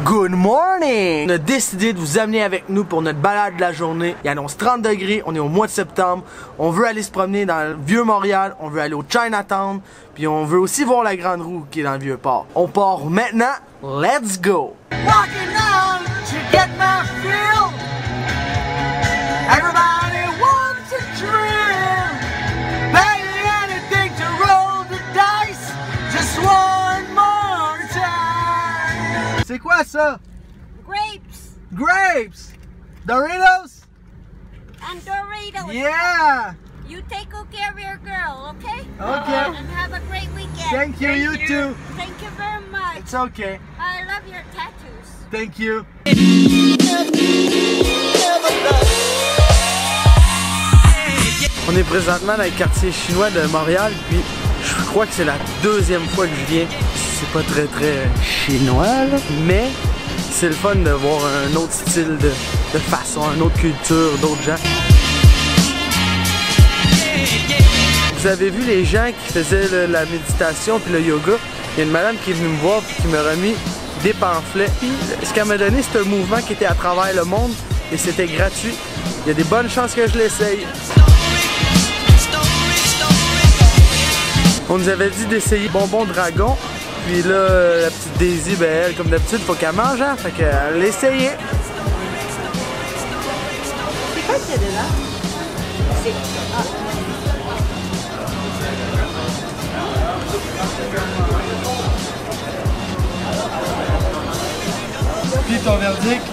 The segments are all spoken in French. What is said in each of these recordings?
Good morning! On a décidé de vous amener avec nous pour notre balade de la journée. Il annonce 30 degrés, on est au mois de septembre. On veut aller se promener dans le Vieux-Montréal, on veut aller au Chinatown, puis on veut aussi voir la Grande Roue qui est dans le Vieux-Port. On part maintenant, let's go! Walking on to get my fill. Everybody wants a thrill. Pay anything to roll the dice. Just one more time. C'est quoi ça? Grapes. Grapes! Doritos? And Doritos. Yeah! You take good care of your girl, okay? Okay. And have a great weekend. Thank you, you too. Thank you very much. It's okay. I love your tattoos. Thank you. On est présentement dans le quartier chinois de Montréal, puis je crois que c'est la deuxième fois que je viens. C'est pas très chinois, là, mais c'est le fun de voir un autre style de façon, une autre culture, d'autres gens. Vous avez vu les gens qui faisaient la méditation puis le yoga. Il y a une madame qui est venue me voir et qui m'a remis des pamphlets. Puis ce qu'elle m'a donné, c'est un mouvement qui était à travers le monde et c'était gratuit. Il y a des bonnes chances que je l'essaye. On nous avait dit d'essayer bonbon dragon. Puis là, la petite Daisy, ben elle, comme d'habitude, faut qu'elle mange, hein? Fait qu'elle l'a essayé. C'est quoi qu'il y a dedans? C'est... Puis ton verdict?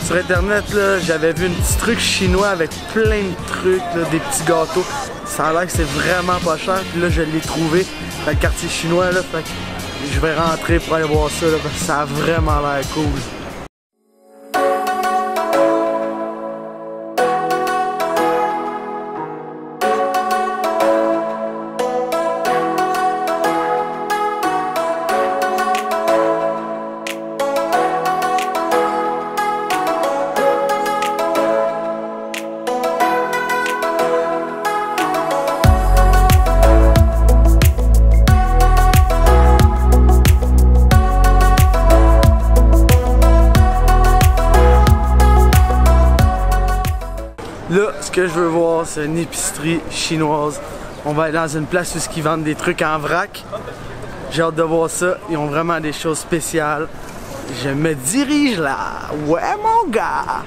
Sur internet, là, j'avais vu un petit truc chinois avec plein de trucs, là, des petits gâteaux. Ça a l'air que c'est vraiment pas cher. Puis là, je l'ai trouvé dans le quartier chinois, là. Fait que je vais rentrer pour aller voir ça, là, parce que ça a vraiment l'air cool. Là, ce que je veux voir, c'est une épicerie chinoise. On va aller dans une place où ils vendent des trucs en vrac. J'ai hâte de voir ça. Ils ont vraiment des choses spéciales. Je me dirige là. Ouais, mon gars!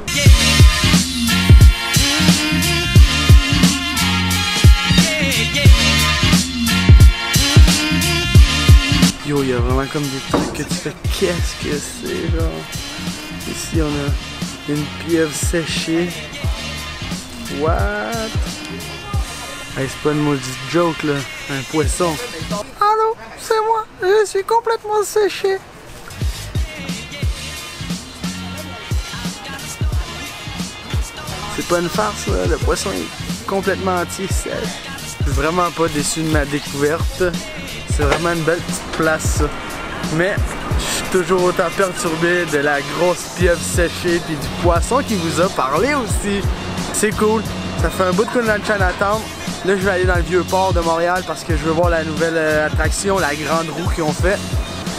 Yo, il y a vraiment comme des trucs que tu fais. Qu'est-ce que c'est, genre? Ici, on a une pieuvre séchée. What? Hey, c'est pas une maudite joke là, un poisson. Allô, c'est moi, je suis complètement séché. C'est pas une farce là, le poisson est complètement entier sèche. Je suis vraiment pas déçu de ma découverte. C'est vraiment une belle petite place ça. Mais je suis toujours autant perturbé de la grosse pieuvre séchée puis du poisson qui vous a parlé aussi. C'est cool, ça fait un bout de coup dans le Chinatown. Là je vais aller dans le Vieux-Port de Montréal parce que je veux voir la nouvelle attraction, la Grande Roue qu'ils ont fait.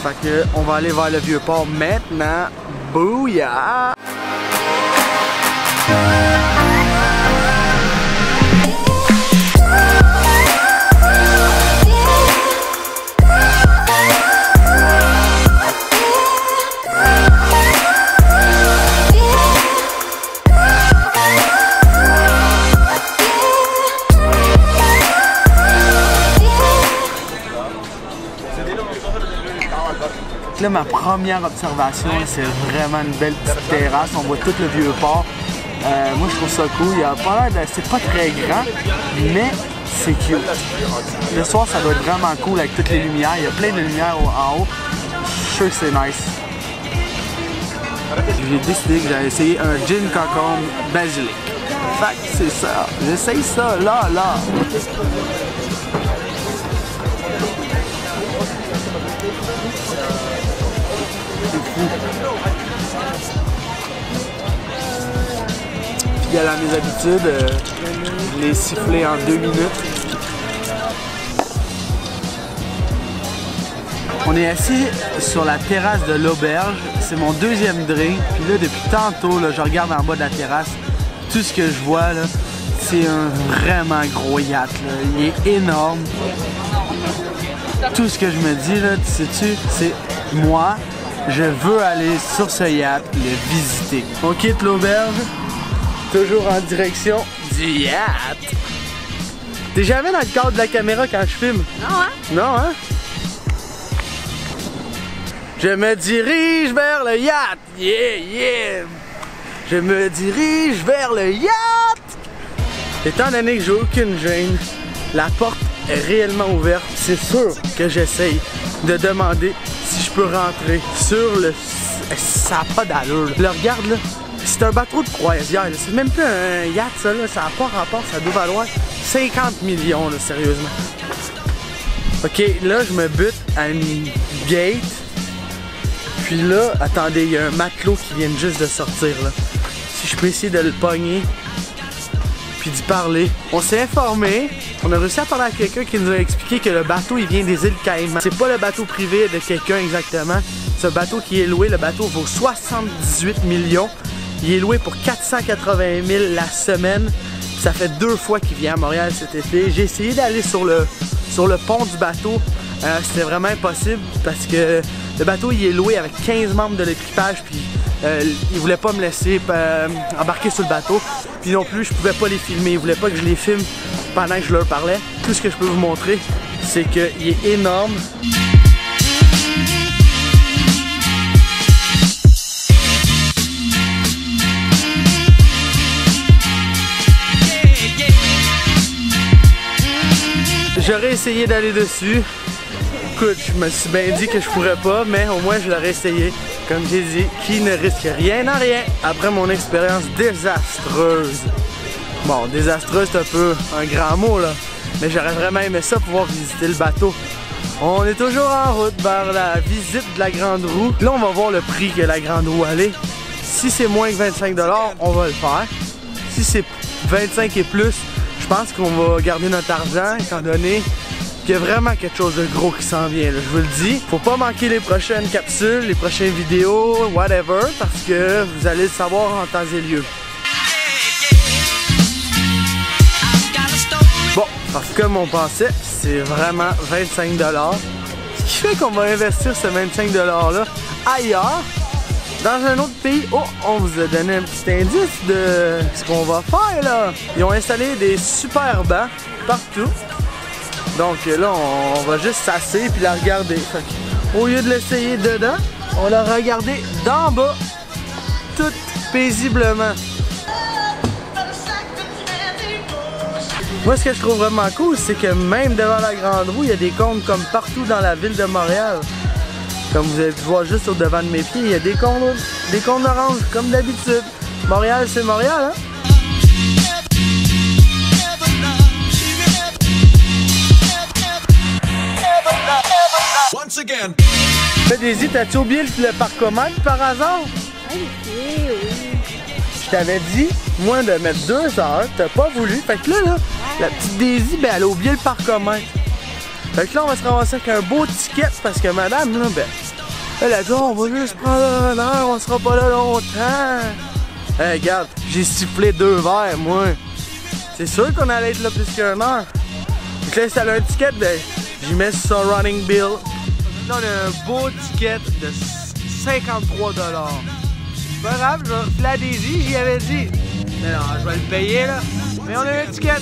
Fait que on va aller vers le Vieux-Port maintenant. Booyah! Là, ma première observation, c'est vraiment une belle petite terrasse. On voit tout le Vieux-Port. Moi, je trouve ça cool. Il y a pas l'air de... C'est pas très grand, mais c'est cute. Le soir, ça doit être vraiment cool avec toutes les lumières. Il y a plein de lumières en haut. Je suis sûr que c'est nice. J'ai décidé que j'allais essayer un gin cocombe basilic. Fait que c'est ça. J'essaye ça, là. Puis à mes habitudes, je l'ai sifflé en 2 minutes. On est assis sur la terrasse de l'auberge. C'est mon deuxième drink. Puis là, depuis tantôt, là, je regarde en bas de la terrasse. Tout ce que je vois, là, c'est un vraiment gros yacht. Là. Il est énorme. Tout ce que je me dis, là, sais-tu, c'est moi, je veux aller sur ce yacht, le visiter. On quitte l'auberge, toujours en direction du yacht. T'es jamais dans le cadre de la caméra quand je filme? Non, hein? Non, hein? Je me dirige vers le yacht! Yeah, yeah! Je me dirige vers le yacht! Étant donné que j'ai aucune gêne, la porte est réellement ouverte. C'est sûr que j'essaye de demander si je peux rentrer sur le... Ça n'a pas d'allure. Là, regarde, là. C'est un bateau de croisière. C'est même plus un yacht, ça. Là. Ça n'a pas rapport. Ça doit valoir 50 millions, là, sérieusement. OK, là, je me bute à une gate. Puis là, attendez, il y a un matelot qui vient juste de sortir, là. Si je peux essayer de le pogner, puis d'y parler. On s'est informé, on a réussi à parler à quelqu'un qui nous a expliqué que le bateau, il vient des îles Caïmans. C'est pas le bateau privé de quelqu'un exactement. C'est un bateau qui est loué, le bateau vaut 78 millions. Il est loué pour 480 000 la semaine. Ça fait 2 fois qu'il vient à Montréal cet été. J'ai essayé d'aller sur le pont du bateau. C'était vraiment impossible parce que le bateau il est loué avec 15 membres de l'équipage, puis ils voulaient pas me laisser embarquer sur le bateau. Puis non plus, je pouvais pas les filmer. Ils voulaient pas que je les filme pendant que je leur parlais. Tout ce que je peux vous montrer, c'est qu'il est énorme. J'aurais essayé d'aller dessus. Écoute, je me suis bien dit que je pourrais pas, mais au moins je l'aurais essayé. Comme j'ai dit, qui ne risque rien n'a rien. Après mon expérience désastreuse. Bon, désastreuse c'est un peu un grand mot là. Mais j'aurais vraiment aimé ça, pouvoir visiter le bateau. On est toujours en route vers la visite de la Grande Roue. Là, on va voir le prix que la Grande Roue allait. Si c'est moins que 25 $, on va le faire. Si c'est 25 et plus, je pense qu'on va garder notre argent, étant donné qu'il y a vraiment quelque chose de gros qui s'en vient, là, je vous le dis. Faut pas manquer les prochaines capsules, les prochaines vidéos, whatever, parce que vous allez le savoir en temps et lieu. Bon, parce que comme on pensait, c'est vraiment 25 $. Ce qui fait qu'on va investir ce 25 $ là ailleurs, dans un autre pays. Oh, on vous a donné un petit indice de ce qu'on va faire là. Ils ont installé des super bancs partout. Donc là, on va juste s'asseoir puis la regarder. Fait au lieu de l'essayer dedans, on l'a regardé d'en bas, tout paisiblement. Moi, ce que je trouve vraiment cool, c'est que même devant la Grande Roue, il y a des cônes comme partout dans la ville de Montréal. Comme vous avez pu voir juste au devant de mes pieds, il y a des cônes oranges, comme d'habitude. Montréal, c'est Montréal, hein? Once again. Daisy, t'as-tu oublié le parcomètre par hasard? Oui, oui. Je t'avais dit, moi, de mettre 2 heures, t'as pas voulu. Fait que là, la petite Daisy, ben, elle a oublié le parcomètre. Fait que là, on va se ramasser avec un beau ticket parce que madame, là, ben, elle a dit, oh, on va juste prendre 1 heure, on sera pas là longtemps. Hey, regarde, j'ai sifflé 2 verres, moi. C'est sûr qu'on allait être là plus qu'1 heure. Fait que là, si elle a un ticket, ben, j'y mets sur son running bill. Là, on a un beau ticket de 53 $. Pas grave, je vais refiler à Daisy, j'y avais dit. Mais non, je vais le payer, là. Mais on a un ticket.